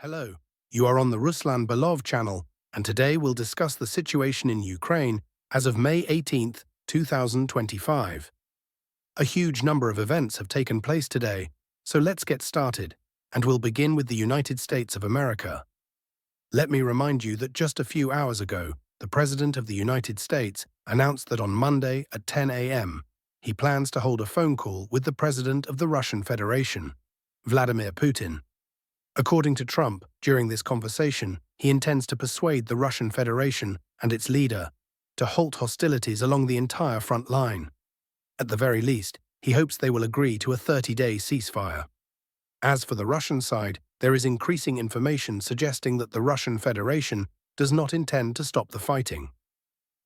Hello, you are on the Ruslan Belov channel, and today we'll discuss the situation in Ukraine as of May 18th, 2025. A huge number of events have taken place today, so let's get started, and we'll begin with the United States of America. Let me remind you that just a few hours ago, the President of the United States announced that on Monday at 10 a.m., he plans to hold a phone call with the President of the Russian Federation, Vladimir Putin. According to Trump, during this conversation, he intends to persuade the Russian Federation and its leader to halt hostilities along the entire front line. At the very least, he hopes they will agree to a 30-day ceasefire. As for the Russian side, there is increasing information suggesting that the Russian Federation does not intend to stop the fighting.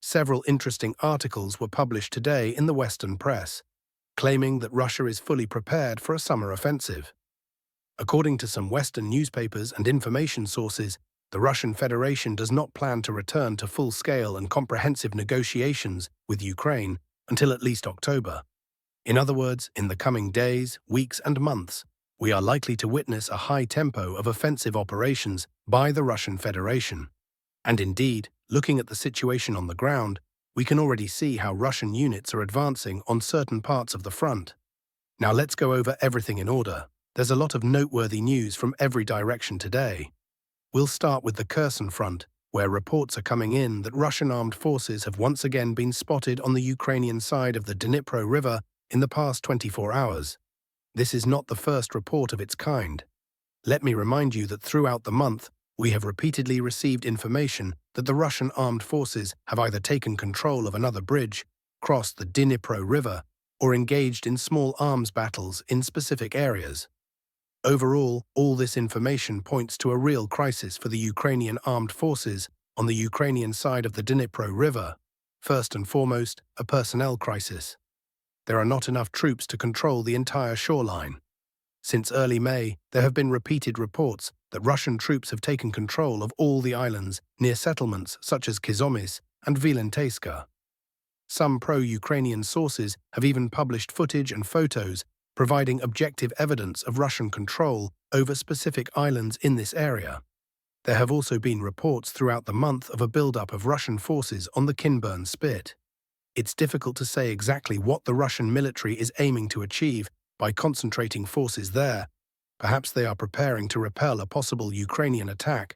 Several interesting articles were published today in the Western press, claiming that Russia is fully prepared for a summer offensive. According to some Western newspapers and information sources, the Russian Federation does not plan to return to full-scale and comprehensive negotiations with Ukraine until at least October. In other words, in the coming days, weeks and months, we are likely to witness a high tempo of offensive operations by the Russian Federation. And indeed, looking at the situation on the ground, we can already see how Russian units are advancing on certain parts of the front. Now let's go over everything in order. There's a lot of noteworthy news from every direction today. We'll start with the Kherson front, where reports are coming in that Russian armed forces have once again been spotted on the Ukrainian side of the Dnipro River in the past 24 hours. This is not the first report of its kind. Let me remind you that throughout the month, we have repeatedly received information that the Russian armed forces have either taken control of another bridge, crossed the Dnipro River, or engaged in small arms battles in specific areas. Overall, all this information points to a real crisis for the Ukrainian armed forces on the Ukrainian side of the Dnipro River. First and foremost, a personnel crisis. There are not enough troops to control the entire shoreline. Since early May, there have been repeated reports that Russian troops have taken control of all the islands near settlements such as Kizomys and Vilenteyska. Some pro-Ukrainian sources have even published footage and photos providing objective evidence of Russian control over specific islands in this area. There have also been reports throughout the month of a buildup of Russian forces on the Kinburn Spit. It's difficult to say exactly what the Russian military is aiming to achieve by concentrating forces there. Perhaps they are preparing to repel a possible Ukrainian attack,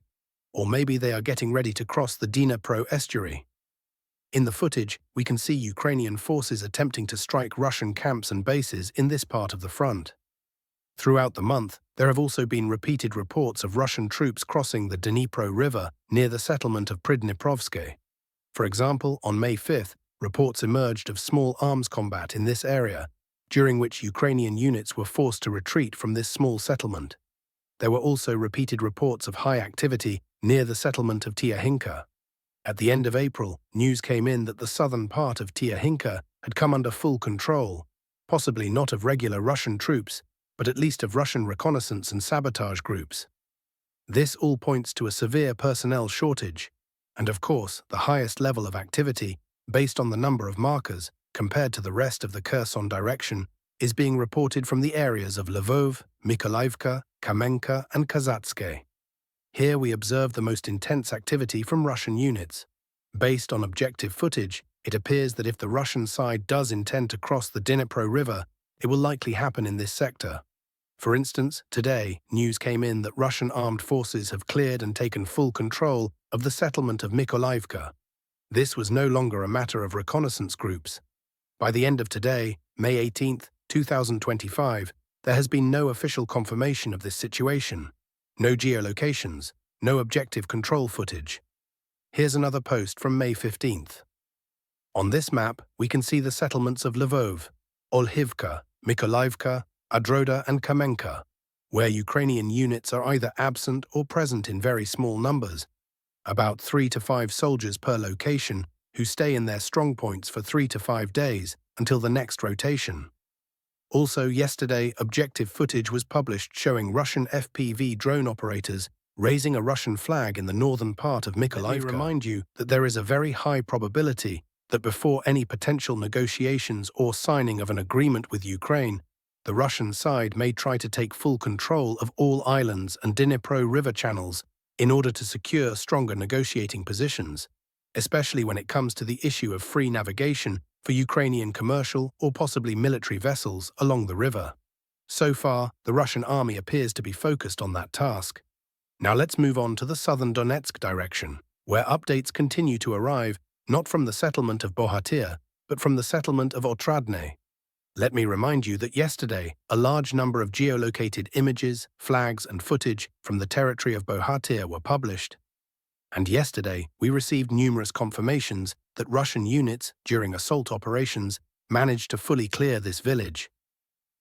or maybe they are getting ready to cross the Dnipro estuary. In the footage, we can see Ukrainian forces attempting to strike Russian camps and bases in this part of the front. Throughout the month, there have also been repeated reports of Russian troops crossing the Dnipro River near the settlement of Pridniprovsk. For example, on May 5th, reports emerged of small arms combat in this area, during which Ukrainian units were forced to retreat from this small settlement. There were also repeated reports of high activity near the settlement of Tiahinka. At the end of April, news came in that the southern part of Tiahinka had come under full control, possibly not of regular Russian troops, but at least of Russian reconnaissance and sabotage groups. This all points to a severe personnel shortage, and of course, the highest level of activity, based on the number of markers, compared to the rest of the Kherson direction, is being reported from the areas of Lvov, Mykolaiv, Kamenka, and Kazatske. Here we observe the most intense activity from Russian units. Based on objective footage, it appears that if the Russian side does intend to cross the Dnipro River, it will likely happen in this sector. For instance, today, news came in that Russian armed forces have cleared and taken full control of the settlement of Mykolaiv. This was no longer a matter of reconnaissance groups. By the end of today, May 18th, 2025, there has been no official confirmation of this situation. No geolocations, no objective control footage. Here's another post from May 15th. On this map, we can see the settlements of Lvov, Olhivka, Mykolaiv, Adroda and Kamenka, where Ukrainian units are either absent or present in very small numbers, about 3 to 5 soldiers per location, who stay in their strongpoints for 3 to 5 days until the next rotation. Also, yesterday, objective footage was published showing Russian FPV drone operators raising a Russian flag in the northern part of Mykolaiv. Let me remind you that there is a very high probability that before any potential negotiations or signing of an agreement with Ukraine, the Russian side may try to take full control of all islands and Dnipro river channels in order to secure stronger negotiating positions, especially when it comes to the issue of free navigation for Ukrainian commercial or possibly military vessels along the river. So far, the Russian army appears to be focused on that task. Now let's move on to the southern Donetsk direction, where updates continue to arrive not from the settlement of Bohatyr, but from the settlement of Otradne. Let me remind you that yesterday, a large number of geolocated images, flags and footage from the territory of Bohatyr were published. And yesterday, we received numerous confirmations that Russian units, during assault operations, managed to fully clear this village.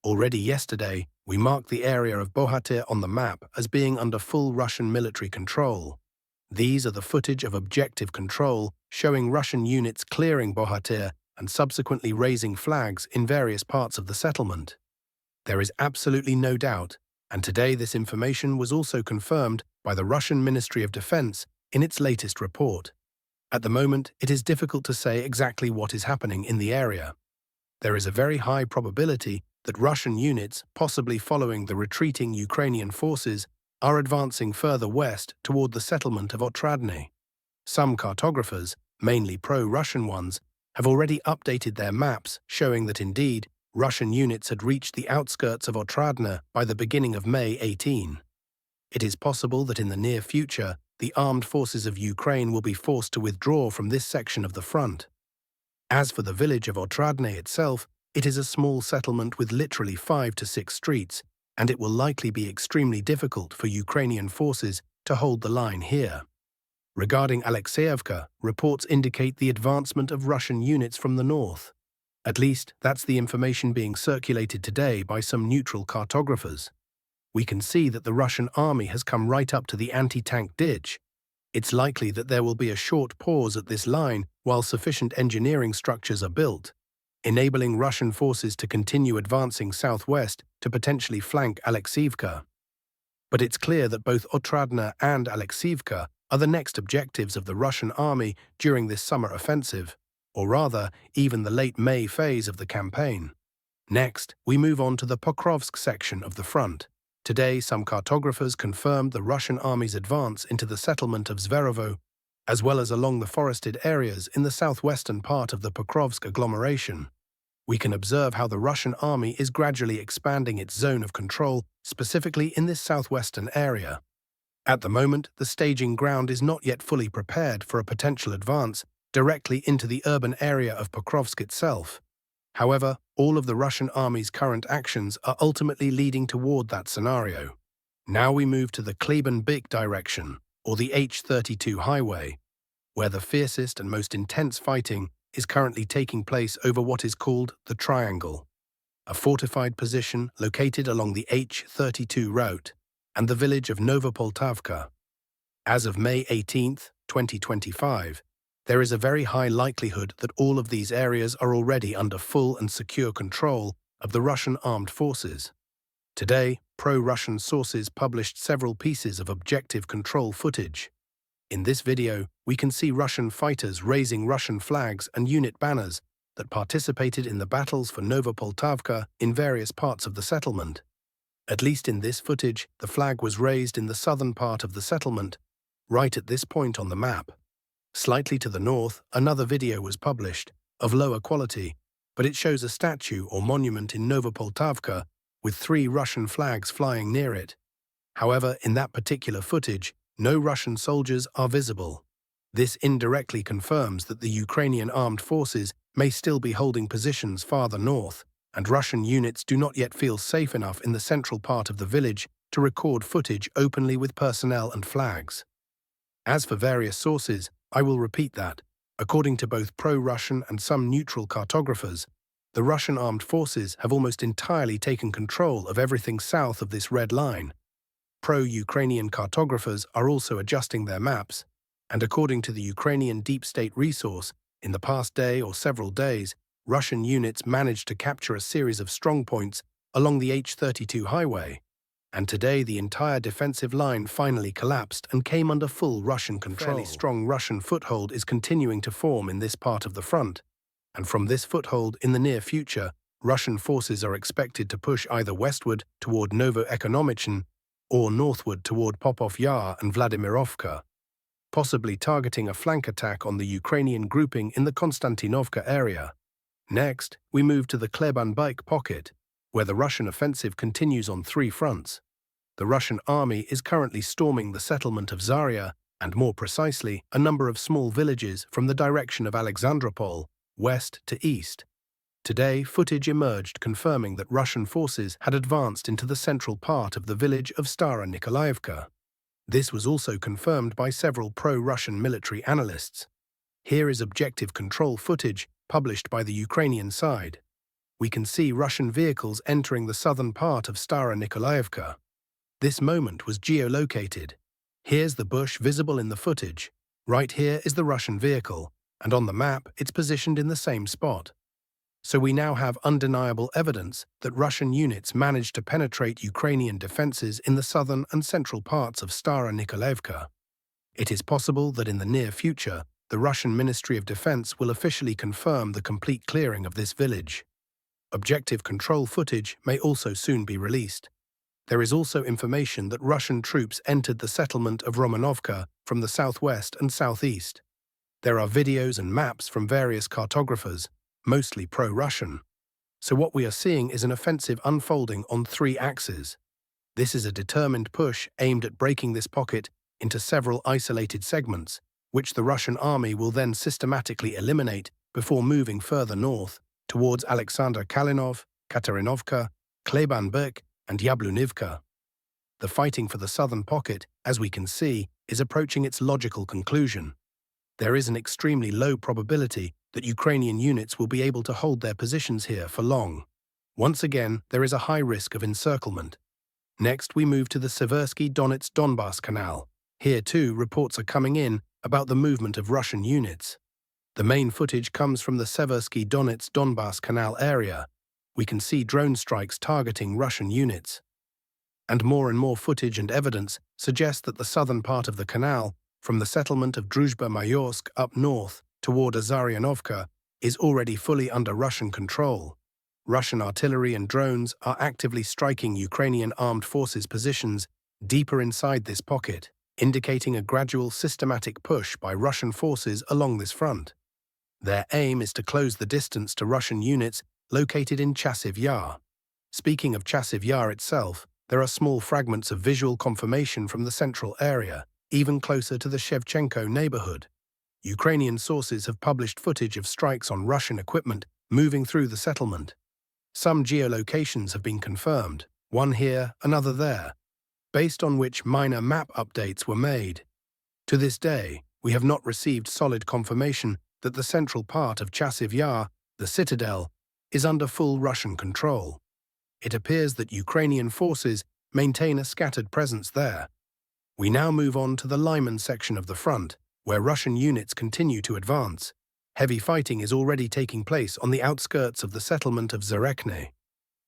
Already yesterday, we marked the area of Bohatyr on the map as being under full Russian military control. These are the footage of objective control showing Russian units clearing Bohatyr and subsequently raising flags in various parts of the settlement. There is absolutely no doubt, and today this information was also confirmed by the Russian Ministry of Defense in its latest report. At the moment, it is difficult to say exactly what is happening in the area. There is a very high probability that Russian units, possibly following the retreating Ukrainian forces, are advancing further west toward the settlement of Otradne. Some cartographers, mainly pro-Russian ones, have already updated their maps showing that indeed Russian units had reached the outskirts of Otradne by the beginning of May 18. It is possible that in the near future, the armed forces of Ukraine will be forced to withdraw from this section of the front. As for the village of Otradne itself, it is a small settlement with literally 5 to 6 streets, and it will likely be extremely difficult for Ukrainian forces to hold the line here. Regarding Alexeyevka, reports indicate the advancement of Russian units from the north. At least, that's the information being circulated today by some neutral cartographers. We can see that the Russian army has come right up to the anti-tank ditch. It's likely that there will be a short pause at this line while sufficient engineering structures are built, enabling Russian forces to continue advancing southwest to potentially flank Alexeyevka. But it's clear that both Otradne and Alexeyevka are the next objectives of the Russian army during this summer offensive, or rather, even the late May phase of the campaign. Next, we move on to the Pokrovsk section of the front. Today, some cartographers confirmed the Russian army's advance into the settlement of Zverovo, as well as along the forested areas in the southwestern part of the Pokrovsk agglomeration. We can observe how the Russian army is gradually expanding its zone of control, specifically in this southwestern area. At the moment, the staging ground is not yet fully prepared for a potential advance directly into the urban area of Pokrovsk itself. However, all of the Russian army's current actions are ultimately leading toward that scenario. Now we move to the Clebanik direction, or the H-32 highway, where the fiercest and most intense fighting is currently taking place over what is called the Triangle, a fortified position located along the H-32 route and the village of Novopoltavka. As of May 18, 2025, there is a very high likelihood that all of these areas are already under full and secure control of the Russian armed forces. Today, pro-Russian sources published several pieces of objective control footage. In this video, we can see Russian fighters raising Russian flags and unit banners that participated in the battles for Novopoltavka in various parts of the settlement. At least in this footage, the flag was raised in the southern part of the settlement, right at this point on the map. Slightly to the north, another video was published, of lower quality, but it shows a statue or monument in Novopoltavka with 3 Russian flags flying near it. However, in that particular footage, no Russian soldiers are visible. This indirectly confirms that the Ukrainian armed forces may still be holding positions farther north, and Russian units do not yet feel safe enough in the central part of the village to record footage openly with personnel and flags. As for various sources, I will repeat that, according to both pro-Russian and some neutral cartographers, the Russian armed forces have almost entirely taken control of everything south of this red line. Pro-Ukrainian cartographers are also adjusting their maps, and according to the Ukrainian deep state resource, in the past day or several days, Russian units managed to capture a series of strongpoints along the H-32 highway, and today the entire defensive line finally collapsed and came under full Russian control. A fairly strong Russian foothold is continuing to form in this part of the front, and from this foothold in the near future, Russian forces are expected to push either westward toward Novo-Ekonomichin or northward toward Chasiv Yar and Vladimirovka, possibly targeting a flank attack on the Ukrainian grouping in the Konstantinovka area. Next, we move to the Clebanik pocket, where the Russian offensive continues on three fronts. The Russian army is currently storming the settlement of Zarya, and more precisely, a number of small villages from the direction of Alexandropol, west to east. Today, footage emerged confirming that Russian forces had advanced into the central part of the village of Stara Nikolaevka. This was also confirmed by several pro-Russian military analysts. Here is objective control footage published by the Ukrainian side. We can see Russian vehicles entering the southern part of Stara Nikolaevka. This moment was geolocated. Here's the bush visible in the footage. Right here is the Russian vehicle, and on the map it's positioned in the same spot. So we now have undeniable evidence that Russian units managed to penetrate Ukrainian defenses in the southern and central parts of Stara Nikolaevka. It is possible that in the near future, the Russian Ministry of Defense will officially confirm the complete clearing of this village. Objective control footage may also soon be released. There is also information that Russian troops entered the settlement of Romanovka from the southwest and southeast. There are videos and maps from various cartographers, mostly pro-Russian. So what we are seeing is an offensive unfolding on three axes. This is a determined push aimed at breaking this pocket into several isolated segments, which the Russian army will then systematically eliminate before moving further north towards Alexander Kalinov, Katerinovka, Clebanik, and Yablunivka. The fighting for the southern pocket, as we can see, is approaching its logical conclusion. There is an extremely low probability that Ukrainian units will be able to hold their positions here for long. Once again, there is a high risk of encirclement. Next, we move to the Seversky Donetsk-Donbass canal. Here, too, reports are coming in about the movement of Russian units. The main footage comes from the Seversky Donetsk-Donbass canal area. We can see drone strikes targeting Russian units. And more footage and evidence suggest that the southern part of the canal, from the settlement of Druzhba-Mayorsk up north toward Azaryanovka, is already fully under Russian control. Russian artillery and drones are actively striking Ukrainian armed forces positions deeper inside this pocket, indicating a gradual systematic push by Russian forces along this front. Their aim is to close the distance to Russian units located in Chasiv Yar. Speaking of Chasiv Yar itself, there are small fragments of visual confirmation from the central area, even closer to the Shevchenko neighborhood. Ukrainian sources have published footage of strikes on Russian equipment moving through the settlement. Some geolocations have been confirmed, one here, another there, based on which minor map updates were made. To this day, we have not received solid confirmation that the central part of Chasiv Yar, the citadel, is under full Russian control. It appears that Ukrainian forces maintain a scattered presence there. We now move on to the Lyman section of the front, where Russian units continue to advance. Heavy fighting is already taking place on the outskirts of the settlement of Zarekne.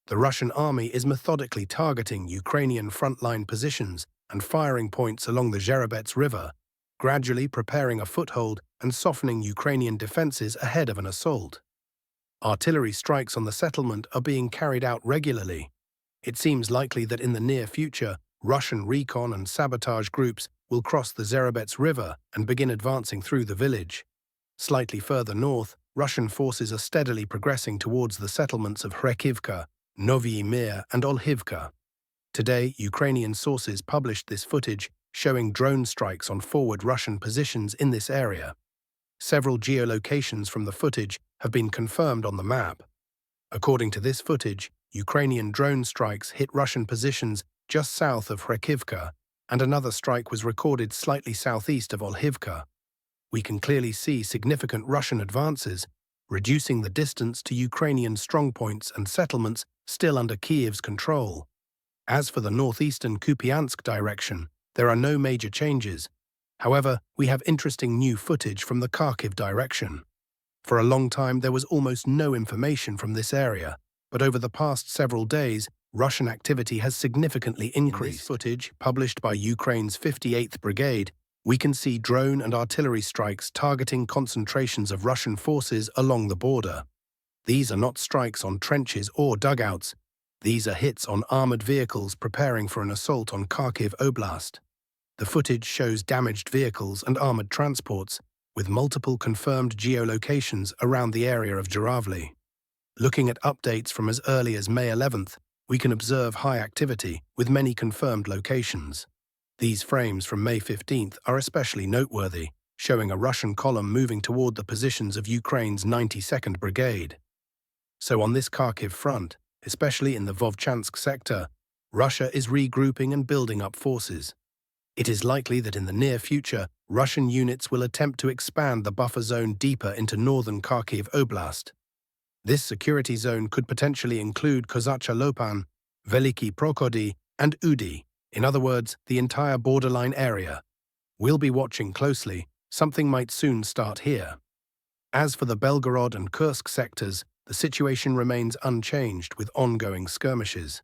The Russian army is methodically targeting Ukrainian frontline positions and firing points along the Zherebets River, gradually preparing a foothold and softening Ukrainian defenses ahead of an assault. Artillery strikes on the settlement are being carried out regularly. It seems likely that in the near future, Russian recon and sabotage groups will cross the Zherebets River and begin advancing through the village. Slightly further north, Russian forces are steadily progressing towards the settlements of Kharkivka, Novyi Mir, and Olhivka. Today, Ukrainian sources published this footage showing drone strikes on forward Russian positions in this area. Several geolocations from the footage have been confirmed on the map. According to this footage, Ukrainian drone strikes hit Russian positions just south of Kharkivka, and another strike was recorded slightly southeast of Olhivka. We can clearly see significant Russian advances, reducing the distance to Ukrainian strongpoints and settlements still under Kiev's control. As for the northeastern Kupiansk direction, there are no major changes. However, we have interesting new footage from the Kharkiv direction. For a long time, there was almost no information from this area, but over the past several days, Russian activity has significantly increased. In this footage, published by Ukraine's 58th Brigade, we can see drone and artillery strikes targeting concentrations of Russian forces along the border. These are not strikes on trenches or dugouts. These are hits on armored vehicles preparing for an assault on Kharkiv Oblast. The footage shows damaged vehicles and armored transports, with multiple confirmed geolocations around the area of Jarauli. Looking at updates from as early as May 11th, we can observe high activity, with many confirmed locations. These frames from May 15th are especially noteworthy, showing a Russian column moving toward the positions of Ukraine's 92nd Brigade. So on this Kharkiv front, especially in the Vovchansk sector, Russia is regrouping and building up forces. It is likely that in the near future, Russian units will attempt to expand the buffer zone deeper into northern Kharkiv Oblast. This security zone could potentially include Kozacha Lopan, Veliki Prokhody, and Udi, in other words, the entire borderline area. We'll be watching closely. Something might soon start here. As for the Belgorod and Kursk sectors, the situation remains unchanged with ongoing skirmishes.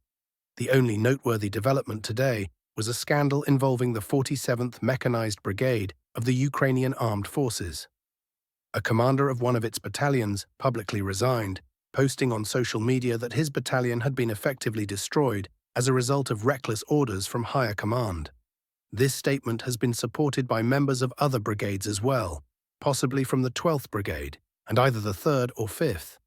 The only noteworthy development today was a scandal involving the 47th Mechanized Brigade of the Ukrainian Armed Forces. A commander of one of its battalions publicly resigned, posting on social media that his battalion had been effectively destroyed as a result of reckless orders from higher command. This statement has been supported by members of other brigades as well, possibly from the 12th Brigade, and either the 3rd or 5th.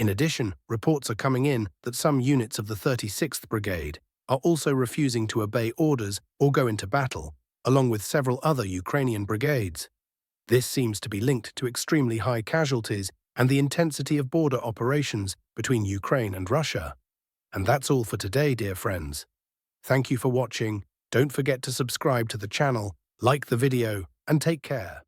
In addition, reports are coming in that some units of the 36th Brigade are also refusing to obey orders or go into battle, along with several other Ukrainian brigades. This seems to be linked to extremely high casualties and the intensity of border operations between Ukraine and Russia. And that's all for today, dear friends. Thank you for watching. Don't forget to subscribe to the channel, like the video, and take care.